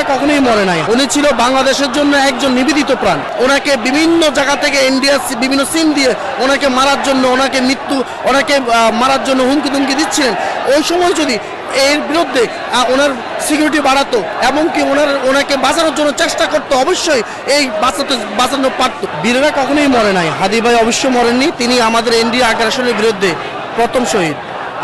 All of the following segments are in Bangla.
বীরেরা কখনোই মরে নাই। উনি ছিল বাংলাদেশের জন্য একজন নিবেদিত প্রাণ। ওনাকে বিভিন্ন জায়গা থেকে ইন্ডিয়া বিভিন্ন সিম দিয়ে ওনাকে মারার জন্য, ওনাকে মারার জন্য হুমকি তুমকি দিচ্ছিলেন। ওই সময় যদি এর বিরুদ্ধে ওনার সিকিউরিটি বাড়াতো এবং কি ওনাকে বাঁচানোর জন্য চেষ্টা করতো, অবশ্যই এই বাঁচানো পারতো। বীরেরা কখনোই মরে নাই। হাদি ভাই অবশ্যই মরেননি। তিনি আমাদের ইন্ডিয়া আগ্রাসনের বিরুদ্ধে প্রথম শহীদ।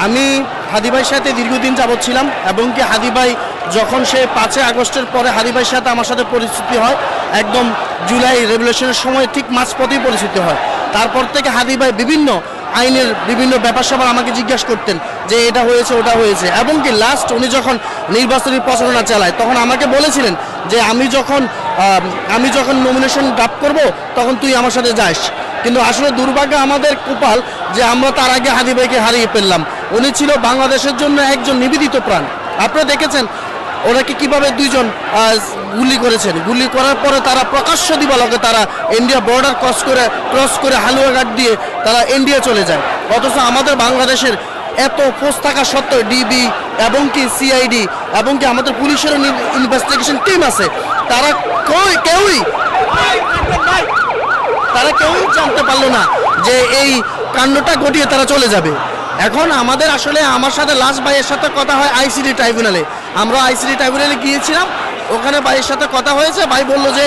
আমি হাদি ভাইয়ের সাথে দীর্ঘদিন যাবৎ ছিলাম এবং কি হাদি ভাই যখন সে 5 আগস্টের পরে হাদি ভাইয়ের সাথে আমার সাথে পরিচিতি হয়, একদম জুলাই রেভলিউশনের সময় ঠিক মাঝপথেই পরিচিতি হয়। তারপর থেকে হাদি ভাই বিভিন্ন আইনের বিভিন্ন ব্যাপার স্যাপার আমাকে জিজ্ঞাসা করতেন যে এটা হয়েছে ওটা হয়েছে, এবং কি লাস্ট উনি যখন নির্বাচনী প্রচারণা চালায় তখন আমাকে বলেছিলেন যে আমি যখন নমিনেশন ড্রাফট করব তখন তুই আমার সাথে যাস। কিন্তু আসলে দুর্ভাগ্য আমাদের কপাল যে আমরা তার আগে হাদি ভাইকে হারিয়ে ফেললাম। উনি ছিল বাংলাদেশের জন্য একজন নিবেদিত প্রাণ। আপনারা দেখেছেন ওনাকে কিভাবে দুইজন গুলি করেছেন। গুলি করার পরে তারা প্রকাশ্য দিবালোকে তারা ইন্ডিয়া বর্ডার ক্রস করে হালুয়াঘাট দিয়ে তারা ইন্ডিয়া চলে যায়। অথচ আমাদের বাংলাদেশের এত ফোর্স থাকা সত্ত্বেও ডিবি এবং কি সিআইডি এবং কি আমাদের পুলিশের ইনভেস্টিগেশন টিম আছে, তারা কেউই জানতে পারলো না যে এই কাণ্ডটা ঘটিয়ে তারা চলে যাবে। এখন আমাদের আসলে আমার সাথে লাস্ট ভাইয়ের সাথে কথা হয় আইসিডি ট্রাইব্যুনালে। আমরা আইসিডি ট্রাইব্যুনালে গিয়েছিলাম, ওখানে ভাইয়ের সাথে কথা হয়েছে। ভাই বললো যে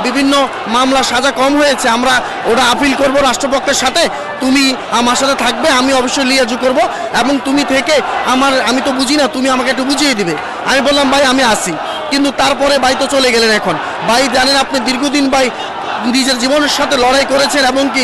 বিভিন্ন মামলা সাজা কম হয়েছে, আমরা ওটা আপিল করব রাষ্ট্রপক্ষের সাথে, তুমি আমার সাথে থাকবে, আমি অবশ্যই লিয়াজু করব এবং তুমি থেকে আমি তো বুঝি না, তুমি আমাকে একটু বুঝিয়ে দিবে। আমি বললাম ভাই আমি আসি, কিন্তু তারপরে ভাই তো চলে গেলেন। এখন ভাই জানেন আপনি দীর্ঘদিন ভাই নিজের জীবনের সাথে লড়াই করেছেন এবং কি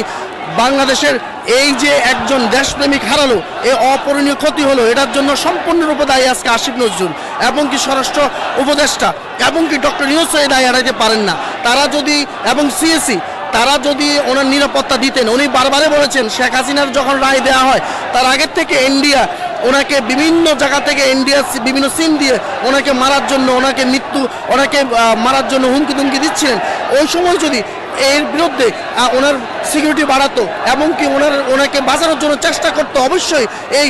বাংলাদেশের এই যে একজন দেশপ্রেমিক হারালো, এই অপূরণীয় ক্ষতি হলো, এটার জন্য সম্পূর্ণরূপে দায়ী আজকে আসিফ নজরুল এবং কি স্বরাষ্ট্র উপদেষ্টা এবং কি ডক্টর ইউনূস এই দায় এড়াইতে পারেন না। তারা যদি এবং সিএসি তারা যদি ওনার নিরাপত্তা দিতেন, উনি বারবারই বলেছেন শেখ হাসিনার যখন রায় দেওয়া হয় তার আগের থেকে ইন্ডিয়া ওনাকে বিভিন্ন জায়গা থেকে ইন্ডিয়া বিভিন্ন সিম দিয়ে ওনাকে মারার জন্য, মারার জন্য হুমকি তুমকি দিচ্ছিলেন। ওই সময় যদি এর বিরুদ্ধে ওনার সিকিউরিটি বাড়াতো এবং কি ওনাকে বাঁচানোর জন্য চেষ্টা করতো, অবশ্যই এই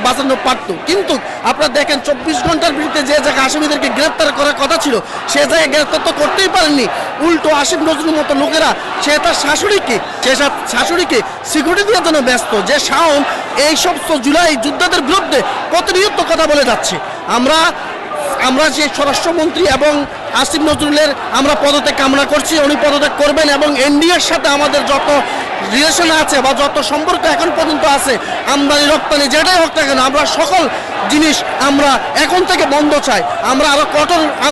বাঁচানো পারতো। কিন্তু আপনারা দেখেন 24 ঘন্টার ভিতরে যে জায়গায় আসামিদেরকে গ্রেপ্তার করার কথা ছিল সে জায়গায় গ্রেপ্তার তো করতেই পারেননি। উল্টো আসিফ নজরুলের মতো লোকেরা সে তার শাশুড়িকে সিকিউরিটি দেওয়ার জন্য ব্যস্ত, যে শাওন এই সব জুলাই যোদ্ধাদের বিরুদ্ধে প্রতিনিয়ত কথা বলে যাচ্ছে। আমরা যে স্বরাষ্ট্রমন্ত্রী এবং আসিফ নজরুলের আমরা পদত্যাগ কামনা করছি, উনি পদত্যাগ করবেন এবং এনডিএর সাথে আমাদের যত রিলেশন আছে বা যত সম্পর্ক এখন পর্যন্ত আছে, আমদানি রপ্তানি যেটাই হোক না কেন, আমরা সকল জিনিস আমরা এখন থেকে বন্ধ চাই। আমরা আরো কঠোর